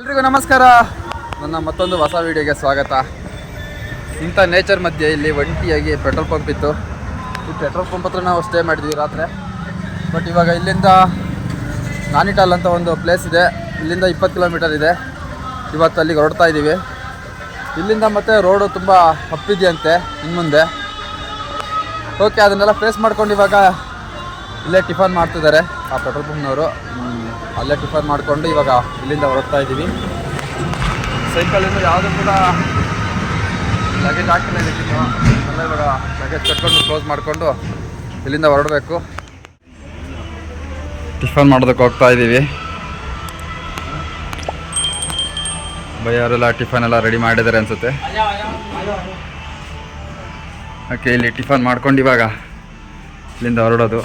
ಎಲ್ರಿಗೂ ನಮಸ್ಕಾರ. ನನ್ನ ಮತ್ತೊಂದು ಹೊಸ ವಿಡಿಯೋಗೆ ಸ್ವಾಗತ. ಇಂಥ ನೇಚರ್ ಮಧ್ಯೆ ಇಲ್ಲಿ ಒಂಟಿಯಾಗಿ ಪೆಟ್ರೋಲ್ ಪಂಪ್ ಇತ್ತು. ಈ ಪೆಟ್ರೋಲ್ ಪಂಪ್ ಹತ್ರ ನಾವು ಸ್ಟೇ ಮಾಡಿದ್ವಿ ರಾತ್ರಿ. ಬಟ್ ಇವಾಗ ಇಲ್ಲಿಂದ ನಾನಿಟಾಲ್ ಅಂತ ಒಂದು ಪ್ಲೇಸ್ ಇದೆ, ಇಲ್ಲಿಂದ 20 ಕಿಲೋಮೀಟರ್ ಇದೆ. ಇವತ್ತು ಅಲ್ಲಿಗೆ ಹೊರಡ್ತಾ ಇದ್ದೀವಿ. ಇಲ್ಲಿಂದ ಮತ್ತೆ ರೋಡು ತುಂಬ ಅಪ್ಪಿದೆಯಂತೆ ಇನ್ನು ಮುಂದೆ. ಓಕೆ, ಅದನ್ನೆಲ್ಲ ಫೇಸ್ ಮಾಡ್ಕೊಂಡು ಇವಾಗ ಇಲ್ಲೇ ಟಿಫನ್ ಮಾಡ್ತಿದ್ದಾರೆ ಆ ಪೆಟ್ರೋಲ್ ಪಂಪ್ನವರು. ಅಲ್ಲೇ ಟಿಫನ್ ಮಾಡಿಕೊಂಡು ಇವಾಗ ಇಲ್ಲಿಂದ ಹೊರಡ್ತಾ ಇದ್ದೀವಿ. ಸೈಕಲಿಂದ ಯಾವುದೂ ಕೂಡ ಲಗೇಜ್ ಹಾಕಿಲ್ಲ ಇದಕ್ಕಿಂತ. ಎಲ್ಲ ಇವಾಗ ಲಗೇಜ್ ಕಟ್ಕೊಂಡು ಕ್ಲೋಸ್ ಮಾಡಿಕೊಂಡು ಇಲ್ಲಿಂದ ಹೊರಡಬೇಕು. ಟಿಫನ್ ಮಾಡೋದಕ್ಕೆ ಹೋಗ್ತಾ ಇದ್ದೀವಿ. ಬೈಯವರೆಲ್ಲ ಟಿಫನ್ ಎಲ್ಲ ರೆಡಿ ಮಾಡಿದ್ದಾರೆ ಅನಿಸುತ್ತೆ. ಓಕೆ, ಇಲ್ಲಿ ಟಿಫನ್ ಮಾಡ್ಕೊಂಡು ಇವಾಗ ಇಲ್ಲಿಂದ ಹೊರಡೋದು.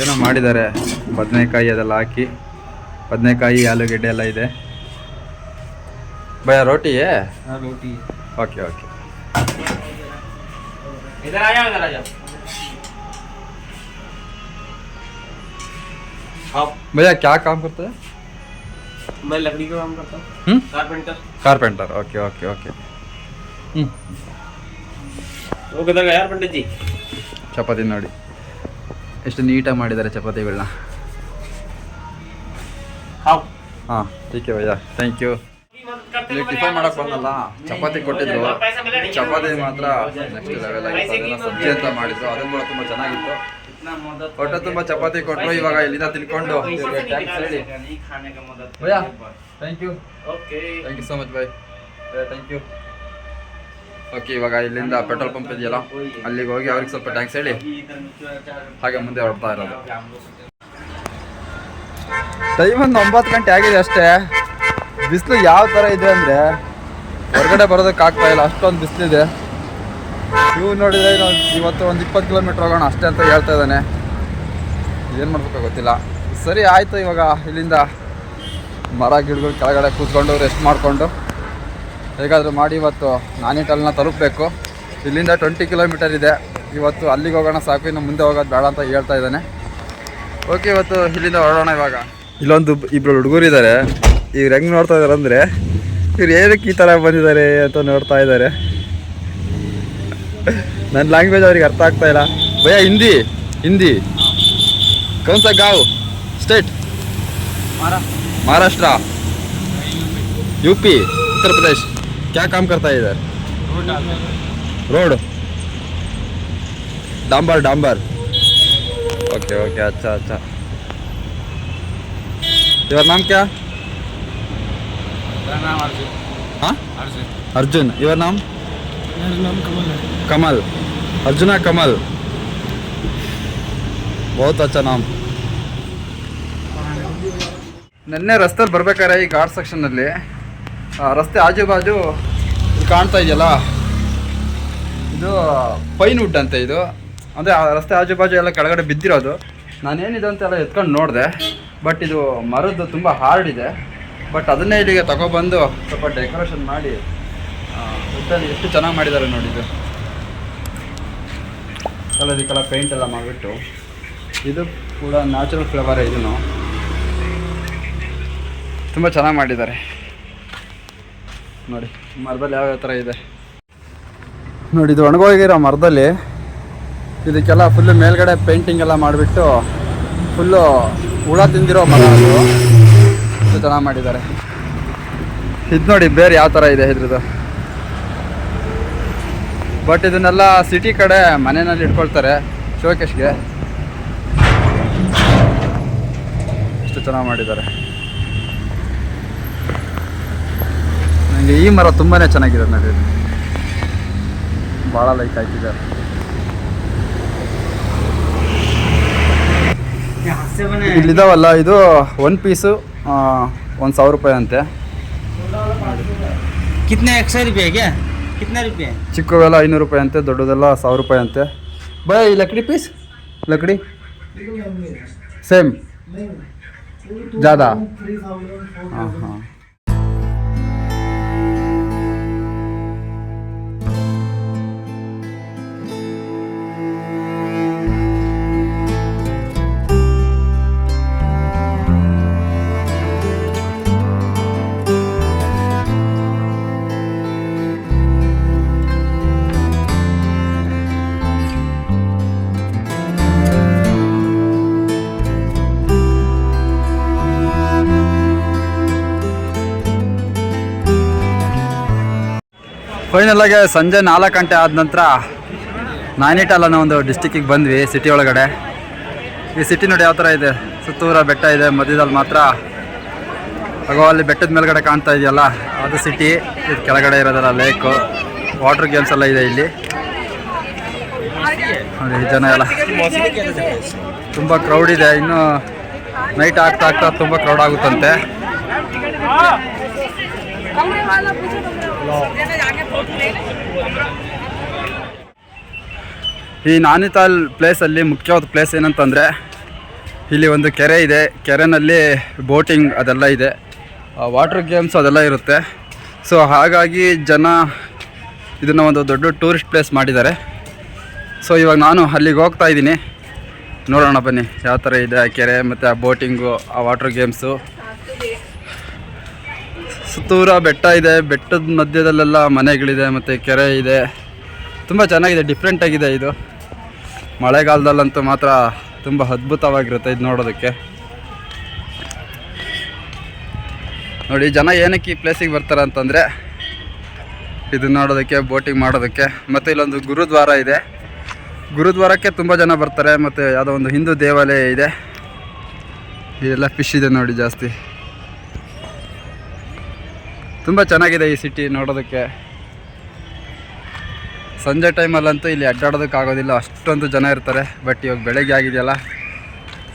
ಏನೋ ಮಾಡಿದ್ದಾರೆ, ಬದನೆಕಾಯಿ ಅದೆಲ್ಲ ಹಾಕಿ, ಬದನೆಕಾಯಿ ಆಲೂಗೆಡ್ಡೆ ಎಲ್ಲ ಇದೆ. ಭಯ ರೋಟಿಯೇ? ರೋಟಿ. Okay okay. भैया क्या काम करते हैं? मैं लकड़ी का काम करता हूँ. कारपेंटर. Okay okay okay. वो किधर गया यार पंडित जी? ಚಪಾತಿ ನೋಡಿ ಎಷ್ಟು ನೀಟಾಗಿ ಮಾಡಿದ್ದಾರೆ ಚಪಾತಿಗಳನ್ನ. ಹಾಂ ಟೀಕೆ ಭಯ್ಯ, ಥ್ಯಾಂಕ್ ಯು. ಇಲ್ಲಿ ಟಿಫನ್ ಮಾಡೋಕೆ ಬಂದಲ್ಲ, ಚಪಾತಿ ಕೊಟ್ಟಿದ್ರು. ಚಪಾತಿ ಮಾತ್ರ ನೆಕ್ಸ್ಟ್ ಲೆವೆಲ್ ಆಗಿತ್ತು. ಅದೆಲ್ಲ ಸಬ್ಜಿ ಅಂತ ಮಾಡಿದ್ರು, ಅದು ಕೂಡ ತುಂಬ ಚೆನ್ನಾಗಿತ್ತು. ಹೊಟ್ಟೆ ತುಂಬ ಚಪಾತಿ ಕೊಟ್ಟರು. ಇವಾಗ ಇಲ್ಲಿಂದ ತಿನ್ಕೊಂಡು ಭಯ್ಯ, thank you. Thank you so much bye. Thank you. Okay, ಇವಾಗ ಇಲ್ಲಿಂದ ಪೆಟ್ರೋಲ್ ಪಂಪ್ ಇದೆಯಲ್ಲ, ಅಲ್ಲಿಗೆ ಹೋಗಿ ಅವ್ರಿಗೆ ಸ್ವಲ್ಪ ಟ್ಯಾಂಕ್ಸ್ ಹೇಳಿ ಹಾಗೆ ಮುಂದೆ ಹೊರಡ್ತಾ ಇರೋದು. ಟೈಮ್ ಒಂದು 9 ಗಂಟೆ ಆಗಿದೆ ಅಷ್ಟೇ. ಬಿಸಿಲು ಯಾವ ಥರ ಇದೆ ಅಂದರೆ ಹೊರಗಡೆ ಬರೋದಕ್ಕೆ ಆಗ್ತಾ ಇಲ್ಲ, ಅಷ್ಟೊಂದು ಬಿಸಿಲಿದೆ. ಇವು ನೋಡಿದರೆ ಇವತ್ತು ಒಂದು 20 ಕಿಲೋಮೀಟ್ರ್ ಹೋಗೋಣ ಅಷ್ಟೇ ಅಂತ ಹೇಳ್ತಾ ಇದ್ದಾನೆ. ಏನು ಮಾಡಬೇಕು ಗೊತ್ತಿಲ್ಲ. ಸರಿ ಆಯಿತು, ಇವಾಗ ಇಲ್ಲಿಂದ ಮರ ಗಿಡಗಳು ಕೆಳಗಡೆ ಕೂತ್ಕೊಂಡು ರೆಸ್ಟ್ ಮಾಡಿಕೊಂಡು ಹೇಗಾದರೂ ಮಾಡಿ ಇವತ್ತು ನಾನಿಟಲ್ನ ತಲುಪಬೇಕು. ಇಲ್ಲಿಂದ 20 ಕಿಲೋಮೀಟರ್ ಇದೆ. ಇವತ್ತು ಅಲ್ಲಿಗೆ ಹೋಗೋಣ ಸಾಕು, ಇನ್ನು ಮುಂದೆ ಹೋಗೋದು ಬೇಡ ಅಂತ ಹೇಳ್ತಾ ಇದ್ದಾನೆ. ಓಕೆ, ಇವತ್ತು ಇಲ್ಲಿಂದ ಹೊರಡೋಣ. ಇವಾಗ ಇಲ್ಲೊಂದು ಇಬ್ಬರು ಹುಡುಗರು ಇದ್ದಾರೆ. ಇವ್ರು ಹೆಂಗೆ ನೋಡ್ತಾ ಇದ್ದಾರೆ ಅಂದರೆ ಇವ್ರು ಏನಕ್ಕೆ ಈ ಥರ ಬಂದಿದ್ದಾರೆ ಅಂತ ನೋಡ್ತಾ ಇದ್ದಾರೆ. ನನ್ನ ಲ್ಯಾಂಗ್ವೇಜ್ ಅವ್ರಿಗೆ ಅರ್ಥ ಆಗ್ತಾ ಇಲ್ಲ. ಭಯ್ಯ ಹಿಂದಿ ಹಿಂದಿ कौन सा गाँव स्टेट? महाराष्ट्र, यूपी, उत्तर प्रदेश. क्या काम करता है इधर? रोड, डांबर डांबर. ओके ओके, अच्छा अच्छा. योर नाम क्या? मेरा नाम अर्जुन. हाँ अर्जुन. अर्जुन. योर नाम? मेरा नाम कमल है. कमल. अर्जुना कमल, बहुत अच्छा नाम. ನೆನ್ನೆ ರಸ್ತೆಯಲ್ಲಿ ಬರ್ಬೇಕಾದ್ರೆ ಈ ಘಾಟ್ ಸೆಕ್ಷನ್ನಲ್ಲಿ ರಸ್ತೆ ಆಜು ಬಾಜು ಕಾಣ್ತಾ ಇದೆಯಲ್ಲ, ಇದು ಪೈನ್ ವುಡ್ ಅಂತ. ಇದು ಅಂದರೆ ಆ ರಸ್ತೆ ಆಜು ಬಾಜು ಎಲ್ಲ ಕೆಳಗಡೆ ಬಿದ್ದಿರೋದು. ನಾನೇನಿದೆ ಅಂತೆಲ್ಲ ಎತ್ಕೊಂಡು ನೋಡಿದೆ, ಬಟ್ ಇದು ಮರದ್ದು ತುಂಬ ಹಾರ್ಡ್ ಇದೆ. ಬಟ್ ಅದನ್ನೇ ಇಲ್ಲಿಗೆ ತಗೊಬಂದು ಸ್ವಲ್ಪ ಡೆಕೋರೇಷನ್ ಮಾಡಿ ವುಡ್ಡಲ್ಲಿ ಎಷ್ಟು ಚೆನ್ನಾಗಿ ಮಾಡಿದ್ದಾರೆ ನೋಡಿ. ಇದು ಇದಕ್ಕೆಲ್ಲ ಪೇಂಟ್ ಎಲ್ಲ ಮಾಡಿಬಿಟ್ಟು, ಇದು ಕೂಡ ನ್ಯಾಚುರಲ್ ಫ್ಲೇವರ್. ಇದನ್ನು ತುಂಬ ಚೆನ್ನಾಗಿ ಮಾಡಿದ್ದಾರೆ ನೋಡಿ. ಮರದಲ್ಲಿ ಯಾವ್ಯಾವ ಥರ ಇದೆ ನೋಡಿ. ಇದು ಒಣಗೋಗಿರೋ ಮರದಲ್ಲಿ ಇದಕ್ಕೆಲ್ಲ ಫುಲ್ಲು ಮೇಲ್ಗಡೆ ಪೇಂಟಿಂಗ್ ಎಲ್ಲ ಮಾಡಿಬಿಟ್ಟು ಫುಲ್ಲು ಹುಳ ತಿಂದಿರೋ ಮರ. ಅದು ಚೆನ್ನಾಗಿ ಮಾಡಿದ್ದಾರೆ. ಇದು ನೋಡಿ ಬೇರೆ ಯಾವ ಥರ ಇದೆ ಇದ್ರದ್ದು. ಬಟ್ ಇದನ್ನೆಲ್ಲ ಸಿಟಿ ಕಡೆ ಮನೆಯಲ್ಲಿ ಇಟ್ಕೊಳ್ತಾರೆ ಶೋಕೇಶ್ಗೆ. ಎಷ್ಟು ಚೆನ್ನಾಗಿ ಮಾಡಿದ್ದಾರೆ. ನನಗೆ ಈ ಮರ ತುಂಬಾ ಚೆನ್ನಾಗಿದೆ ನೋಡಿ, ಭಾಳ ಲೈಕ್ ಆಯ್ತಿದೆ. ಇಲ್ಲಿದಾವಲ್ಲ, ಇದು 1 ಪೀಸು 1,000 ರೂಪಾಯಿ ಅಂತೆ. कितने 100 रुपये क्या? कितना रुपये? ಚಿಕ್ಕವೆಲ್ಲ 500 ರೂಪಾಯಿ ಅಂತೆ, ದೊಡ್ಡದೆಲ್ಲ 1000 ರೂಪಾಯಿ ಅಂತೆ. ಬೈ ಲಕಡಿ ಪೀಸ್, ಲಕಡಿ ಸೇಮ್ ज़्यादा. हाँ हाँ. ಫೈನಲಾಗಿ ಸಂಜೆ 4 ಗಂಟೆ ಆದ ನಂತರ ನಾನಿಟಾಲ್ ಅನ್ನೋ ಒಂದು ಡಿಸ್ಟಿಕ್ಕಿಗೆ ಬಂದ್ವಿ, ಸಿಟಿ ಒಳಗಡೆ. ಈ ಸಿಟಿ ನೋಡಿ ಯಾವ ಥರ ಇದೆ, ಸುತ್ತೂರ ಬೆಟ್ಟ ಇದೆ, ಮಧ್ಯದಲ್ಲಿ ಮಾತ್ರ ಆಗೋ ಅಲ್ಲಿ ಬೆಟ್ಟದ ಮೇಲ್ಗಡೆ ಕಾಣ್ತಾ ಇದೆಯಲ್ಲ ಅದು ಸಿಟಿ. ಇದು ಕೆಳಗಡೆ ಇರೋದಲ್ಲ ಲೇಕು, ವಾಟರ್ ಗೇಮ್ಸ್ ಎಲ್ಲ ಇದೆ ಇಲ್ಲಿ ನೋಡಿ. ಜನ ಎಲ್ಲ ತುಂಬ ಕ್ರೌಡ್ ಇದೆ. ಇನ್ನು ನೈಟ್ ಆಗ್ತಾ ಆಗ್ತಾ ತುಂಬ ಕ್ರೌಡ್ ಆಗುತ್ತಂತೆ. ಈ ನಾನಿತಾಲ್ ಪ್ಲೇಸಲ್ಲಿ ಮುಖ್ಯವಾದ ಪ್ಲೇಸ್ ಏನಂತಂದರೆ ಇಲ್ಲಿ ಒಂದು ಕೆರೆ ಇದೆ. ಕೆರೆಯಲ್ಲಿ ಬೋಟಿಂಗ್ ಅದೆಲ್ಲ ಇದೆ, ವಾಟರ್ ಗೇಮ್ಸ್ ಅದೆಲ್ಲ ಇರುತ್ತೆ. ಸೊ ಹಾಗಾಗಿ ಜನ ಇದನ್ನು ಒಂದು ದೊಡ್ಡ ಟೂರಿಸ್ಟ್ ಪ್ಲೇಸ್ ಮಾಡಿದ್ದಾರೆ. ಸೊ ಇವಾಗ ನಾನು ಅಲ್ಲಿಗೆ ಹೋಗ್ತಾ ಇದ್ದೀನಿ, ನೋಡೋಣ ಬನ್ನಿ ಯಾವ ಥರ ಇದೆ ಆ ಕೆರೆ ಮತ್ತು ಆ ಬೋಟಿಂಗು, ಆ ವಾಟರ್ ಗೇಮ್ಸು. ಸುತ್ತೂರ ಬೆಟ್ಟ ಇದೆ, ಬೆಟ್ಟದ ಮಧ್ಯದಲ್ಲೆಲ್ಲ ಮನೆಗಳಿದೆ ಮತ್ತು ಕೆರೆ ಇದೆ. ತುಂಬ ಚೆನ್ನಾಗಿದೆ, ಡಿಫ್ರೆಂಟಾಗಿದೆ ಇದು. ಮಳೆಗಾಲದಲ್ಲಂತೂ ಮಾತ್ರ ತುಂಬ ಅದ್ಭುತವಾಗಿರುತ್ತೆ ಇದು ನೋಡೋದಕ್ಕೆ. ನೋಡಿ ಜನ ಏನಕ್ಕೆ ಈ ಪ್ಲೇಸಿಗೆ ಬರ್ತಾರೆ ಅಂತಂದರೆ ಇದು ನೋಡೋದಕ್ಕೆ, ಬೋಟಿಂಗ್ ಮಾಡೋದಕ್ಕೆ. ಮತ್ತು ಇಲ್ಲೊಂದು ಗುರುದ್ವಾರ ಇದೆ, ಗುರುದ್ವಾರಕ್ಕೆ ತುಂಬ ಜನ ಬರ್ತಾರೆ. ಮತ್ತು ಯಾವುದೋ ಒಂದು ಹಿಂದೂ ದೇವಾಲಯ ಇದೆ. ಇದೆಲ್ಲ ಫಿಶ್ ಇದೆ ನೋಡಿ ಜಾಸ್ತಿ. ತುಂಬ ಚೆನ್ನಾಗಿದೆ ಈ ಸಿಟಿ ನೋಡೋದಕ್ಕೆ. ಸಂಜೆ ಟೈಮಲ್ಲಂತೂ ಇಲ್ಲಿ ಅಡ್ಡಾಡೋದಕ್ಕಾಗೋದಿಲ್ಲ, ಅಷ್ಟೊಂದು ಜನ ಇರ್ತಾರೆ. ಬಟ್ ಇವಾಗ ಬೆಳಗ್ಗೆ ಆಗಿದೆಯಲ್ಲ,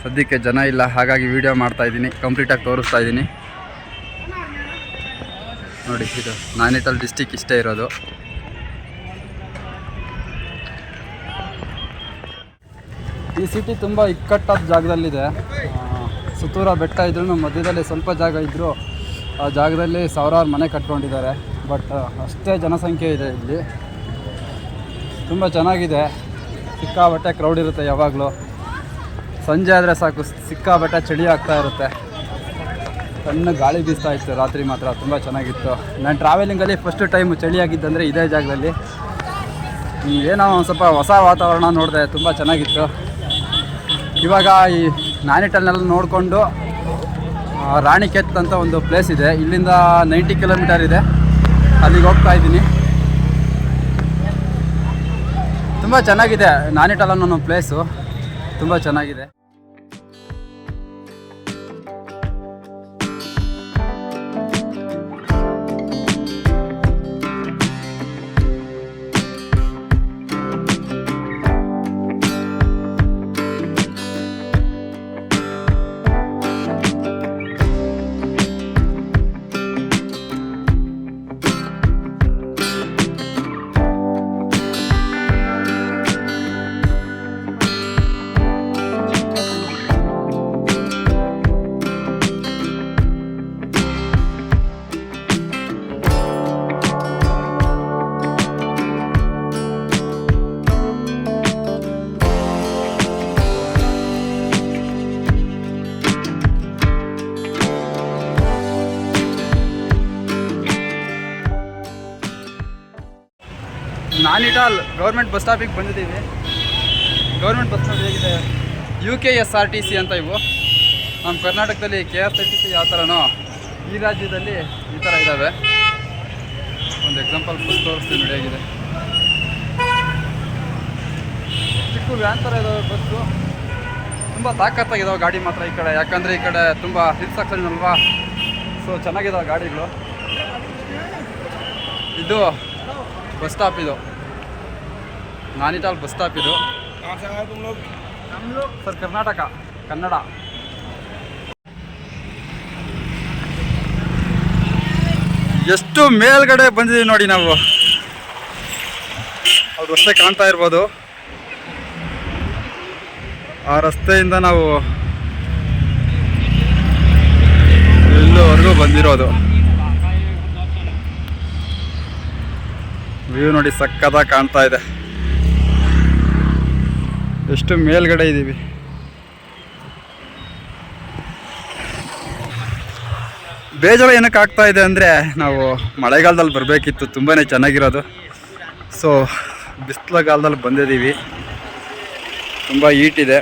ಸದ್ಯಕ್ಕೆ ಜನ ಇಲ್ಲ. ಹಾಗಾಗಿ ವಿಡಿಯೋ ಮಾಡ್ತಾಯಿದ್ದೀನಿ, ಕಂಪ್ಲೀಟಾಗಿ ತೋರಿಸ್ತಾ ಇದ್ದೀನಿ ನೋಡಿ. ಇದು ನಾನಿಟಾಲ್ ಡಿಸ್ಟಿಕ್ ಇಷ್ಟೇ ಇರೋದು. ಈ ಸಿಟಿ ತುಂಬ ಇಕ್ಕಟ್ಟಾದ ಜಾಗದಲ್ಲಿದೆ. ಸುತ್ತೂರ ಬೆಟ್ಟ ಇದ್ರೂ ಮಧ್ಯದಲ್ಲಿ ಸ್ವಲ್ಪ ಜಾಗ ಇದ್ದರೂ ಆ ಜಾಗದಲ್ಲಿ ಸಾವಿರಾರು ಮನೆ ಕಟ್ಕೊಂಡಿದ್ದಾರೆ. ಬಟ್ ಅಷ್ಟೇ ಜನಸಂಖ್ಯೆ ಇದೆ ಇಲ್ಲಿ. ತುಂಬ ಚೆನ್ನಾಗಿದೆ, ಸಿಕ್ಕಾಬಟ್ಟೆ ಕ್ರೌಡ್ ಇರುತ್ತೆ ಯಾವಾಗಲೂ. ಸಂಜೆ ಆದರೆ ಸಾಕು, ಸಿಕ್ಕಾಬಟ್ಟೆ ಚಳಿ ಆಗ್ತಾ ಇರುತ್ತೆ. ಸಣ್ಣ ಗಾಳಿ ಬೀಸ್ತಾ ಇತ್ತು ರಾತ್ರಿ ಮಾತ್ರ, ತುಂಬ ಚೆನ್ನಾಗಿತ್ತು. ನಾನು ಟ್ರಾವೆಲಿಂಗಲ್ಲಿ ಫಸ್ಟ್ ಟೈಮ್ ಚಳಿಯಾಗಿದ್ದಂದರೆ ಇದೇ ಜಾಗದಲ್ಲಿ. ಏನೋ ಒಂದು ಸ್ವಲ್ಪ ಹೊಸ ವಾತಾವರಣ ನೋಡಿದೆ, ತುಂಬ ಚೆನ್ನಾಗಿತ್ತು. ಇವಾಗ ಈ ನಾನಿಟಾಲ್ನೆಲ್ಲ ನೋಡಿಕೊಂಡು ರಾಣಿಕೆತ್ ಅಂತ ಒಂದು ಪ್ಲೇಸ್ ಇದೆ, ಇಲ್ಲಿಂದ 90 ಕಿಲೋಮೀಟರ್ ಇದೆ, ಅಲ್ಲಿಗೆ ಹೋಗ್ತಾ ಇದ್ದೀನಿ. ತುಂಬ ಚೆನ್ನಾಗಿದೆ ನಾನಿಟಾಲ್ ಅನ್ನೋ ಪ್ಲೇಸು, ತುಂಬ ಚೆನ್ನಾಗಿದೆ. ನಾನಿಟಾಲ್ ಗೌರ್ಮೆಂಟ್ ಬಸ್ ಸ್ಟಾಪಿಗೆ ಬಂದಿದ್ದೀವಿ. ಗೌರ್ಮೆಂಟ್ ಬಸ್ ಸ್ಟಾಪ್ ಹೇಗಿದೆ, UKSRTC ಅಂತ ಇವು. ನಮ್ಮ ಕರ್ನಾಟಕದಲ್ಲಿ KSRTC ಯಾವ ಥರನೋ ಈ ರಾಜ್ಯದಲ್ಲಿ ಈ ಥರ ಇದ್ದಾವೆ. ಒಂದು ಎಕ್ಸಾಂಪಲ್ ಬಸ್ ತೋರಿಸ್ತೀನಿ ನೋಡಿ ಹೇಗಿದೆ. ಚಿಕ್ಕ ವ್ಯಾನ್ ಥರ ಇದ್ದಾವೆ ಬಸ್ಸು, ತುಂಬ ತಾಕತ್ತಾಗಿದ್ದಾವೆ ಗಾಡಿ ಮಾತ್ರ ಈ ಕಡೆ. ಯಾಕಂದರೆ ಈ ಕಡೆ ತುಂಬ ಹಿಲ್ ಸೆಕ್ಷನ್ ಅಲ್ವಾ, ಸೊ ಚೆನ್ನಾಗಿದ್ದಾವೆ ಗಾಡಿಗಳು. ಇದು ಬಸ್ ಸ್ಟಾಪ್, ಇದು ನಾನಿಟಾಲ್ ಬಸ್ ಸ್ಟಾಪ್. ಇದು ಸರ್ ಕರ್ನಾಟಕ, ಕನ್ನಡ. ಎಷ್ಟು ಮೇಲ್ಗಡೆ ಬಂದಿದ್ದೀವಿ ನೋಡಿ ನಾವು. ಅವ್ರ ರಸ್ತೆ ಕಾಣ್ತಾ ಇರ್ಬೋದು, ಆ ರಸ್ತೆಯಿಂದ ನಾವು ಇಲ್ಲಿವರೆಗೂ ಬಂದಿರೋದು. ವ್ಯೂ ನೋಡಿ ಸಕ್ಕತ್ತಾಗಿ ಕಾಣ್ತಾ ಇದೆ, ಎಷ್ಟು ಮೇಲ್ಗಡೆ ಇದ್ದೀವಿ. ಬೇಜಾರು ಏನಕ್ಕೆ ಆಗ್ತಾ ಇದೆ ಅಂದರೆ ನಾವು ಮಳೆಗಾಲದಲ್ಲಿ ಬರಬೇಕಿತ್ತು, ತುಂಬಾ ಚೆನ್ನಾಗಿರೋದು. ಸೊ ಬಿಸಿಲುಗಾಲದಲ್ಲಿ ಬಂದಿದ್ದೀವಿ, ತುಂಬ ಹೀಟ್ ಇದೆ.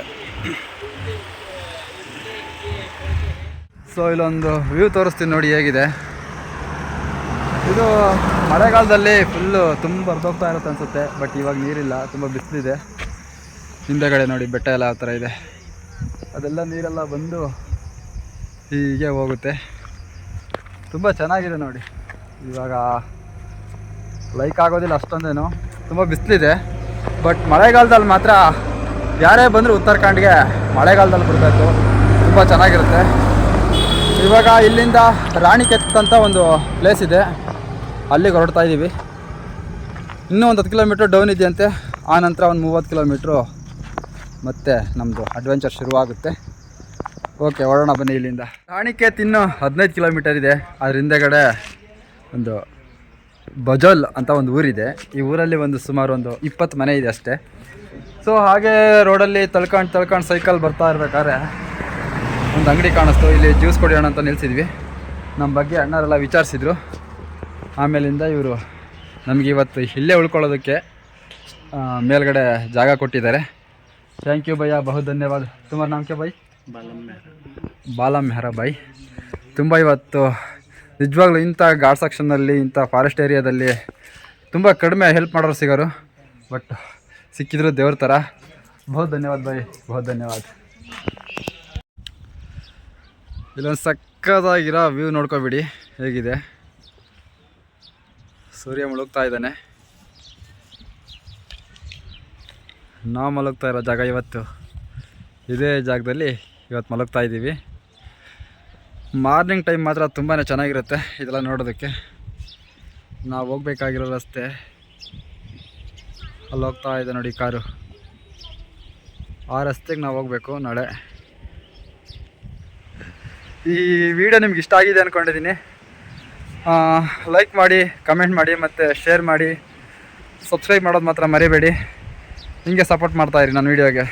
ಸೊ ಇಲ್ಲೊಂದು ವ್ಯೂ ತೋರಿಸ್ತೀನಿ ನೋಡಿ ಹೇಗಿದೆ. ಇದು ಮಳೆಗಾಲದಲ್ಲಿ ಫುಲ್ಲು ತುಂಬ ಬರ್ದೋಗ್ತಾ ಇರುತ್ತೆ ಅನಿಸುತ್ತೆ. ಬಟ್ ಇವಾಗ ನೀರಿಲ್ಲ, ತುಂಬ ಬಿಸಿಲಿದೆ. ಹಿಂದೆಗಡೆ ನೋಡಿ ಬೆಟ್ಟ ಎಲ್ಲ ಆ ಥರ ಇದೆ. ಅದೆಲ್ಲ ನೀರೆಲ್ಲ ಬಂದು ಹೀಗೆ ಹೋಗುತ್ತೆ. ತುಂಬ ಚೆನ್ನಾಗಿದೆ ನೋಡಿ. ಇವಾಗ ಲೈಕ್ ಆಗೋದಿಲ್ಲ ಅಷ್ಟೊಂದೇನು, ತುಂಬ ಬಿಸಿಲಿದೆ. ಬಟ್ ಮಳೆಗಾಲದಲ್ಲಿ ಮಾತ್ರ ಯಾರೇ ಬಂದರೂ ಉತ್ತರಾಖಂಡ್ಗೆ ಮಳೆಗಾಲದಲ್ಲಿ ಬರಬೇಕು, ತುಂಬ ಚೆನ್ನಾಗಿರುತ್ತೆ. ಇವಾಗ ಇಲ್ಲಿಂದ ರಾಣಿಕೆತ್ ಅಂತ ಒಂದು ಪ್ಲೇಸ್ ಇದೆ, ಅಲ್ಲಿಗೆ ಹೊರಡ್ತಾ ಇದ್ದೀವಿ. ಇನ್ನೂ ಒಂದು 10 ಕಿಲೋಮೀಟ್ರ್ ಡೌನ್ ಇದೆಯಂತೆ. ಆ ನಂತರ ಒಂದು 30 ಕಿಲೋಮೀಟ್ರು ಮತ್ತೆ ನಮ್ಮದು ಅಡ್ವೆಂಚರ್ ಶುರುವಾಗುತ್ತೆ. ಓಕೆ, ಹೊರಡೋಣ ಬನ್ನಿ. ಇಲ್ಲಿಂದ ರಾಣಿಕೆತ್ ಇನ್ನೂ 15 ಕಿಲೋಮೀಟರ್ ಇದೆ. ಅದ್ರ ಹಿಂದೆಗಡೆ ಒಂದು ಬಜೋಲ್ ಅಂತ ಒಂದು ಊರಿದೆ. ಈ ಊರಲ್ಲಿ ಒಂದು ಸುಮಾರು ಒಂದು 20 ಮನೆ ಇದೆ ಅಷ್ಟೇ. ಸೊ ಹಾಗೆ ರೋಡಲ್ಲಿ ತಳ್ಕೊಂಡು ಸೈಕಲ್ ಬರ್ತಾ ಇರ್ಬೇಕಾದ್ರೆ ಒಂದು ಅಂಗಡಿ ಕಾಣಿಸ್ತು. ಇಲ್ಲಿ ಜ್ಯೂಸ್ ಕುಡಿಯೋಣ ಅಂತ ನಿಲ್ಸಿದ್ವಿ. ನಮ್ಮ ಬಗ್ಗೆ ಅಣ್ಣರೆಲ್ಲ ವಿಚಾರಿಸಿದ್ರು. ಆಮೇಲಿಂದ ಇವರು ನಮಗೆ ಇವತ್ತು ಇಲ್ಲೇ ಉಳ್ಕೊಳ್ಳೋದಕ್ಕೆ ಮೇಲ್ಗಡೆ ಜಾಗ ಕೊಟ್ಟಿದ್ದಾರೆ. ಥ್ಯಾಂಕ್ ಯು ಭಯ್ಯ, ಬಹು ಧನ್ಯವಾದ. ತುಮಾರ ನಾಮ್ ಕ್ಯಾ ಬೈ? ಬಾಲಾ ಮೆಹರಾ ಬಾಯ್. ತುಂಬ ಇವತ್ತು ನಿಜವಾಗ್ಲೂ ಇಂಥ ಘಾಟ್ ಸೆಕ್ಷನ್ನಲ್ಲಿ, ಇಂಥ ಫಾರೆಸ್ಟ್ ಏರಿಯಾದಲ್ಲಿ ತುಂಬ ಕಡಿಮೆ ಹೆಲ್ಪ್ ಮಾಡೋರು ಸಿಗೋರು. ಬಟ್ ಸಿಕ್ಕಿದ್ರು ದೇವ್ರ ಥರ. ಬಹುತ್ ಧನ್ಯವಾದ ಬಾಯ್, ಬಹುತ್ ಧನ್ಯವಾದ. ಇಲ್ಲೊಂದು ಸಕ್ಕತ್ತಾಗಿರೋ ವ್ಯೂ ನೋಡ್ಕೊಬಿಡಿ ಹೇಗಿದೆ. ಸೂರ್ಯ ಮುಳುಗ್ತಾ ಇದ್ದಾನೆ. ನಾವು ಮಲಗ್ತಾ ಇರೋ ಜಾಗ ಇವತ್ತು ಇದೇ ಜಾಗದಲ್ಲಿ ಇವತ್ತು ಮಲಗ್ತಾ ಇದ್ದೀವಿ. ಮಾರ್ನಿಂಗ್ ಟೈಮ್ ಮಾತ್ರ ತುಂಬಾ ಚೆನ್ನಾಗಿರುತ್ತೆ ಇದೆಲ್ಲ ನೋಡೋದಕ್ಕೆ. ನಾವು ಹೋಗ್ಬೇಕಾಗಿರೋ ರಸ್ತೆ ಅಲ್ಲಿ ಹೋಗ್ತಾ ಇದೆ ನೋಡಿ ಕಾರು. ಆ ರಸ್ತೆಗೆ ನಾವು ಹೋಗಬೇಕು ನಾಳೆ. ಈ ವಿಡಿಯೋ ನಿಮ್ಗೆ ಇಷ್ಟ ಆಗಿದೆ ಅಂದ್ಕೊಂಡಿದ್ದೀನಿ. ಲೈಕ್ ಮಾಡಿ, ಕಮೆಂಟ್ ಮಾಡಿ ಮತ್ತು ಶೇರ್ ಮಾಡಿ. ಸಬ್ಸ್ಕ್ರೈಬ್ ಮಾಡೋದು ಮಾತ್ರ ಮರಿಬೇಡಿ. ಹಿಂಗೆ ಸಪೋರ್ಟ್ ಮಾಡ್ತಾಯಿರಿ ನನ್ನ ವೀಡಿಯೋಗೆ.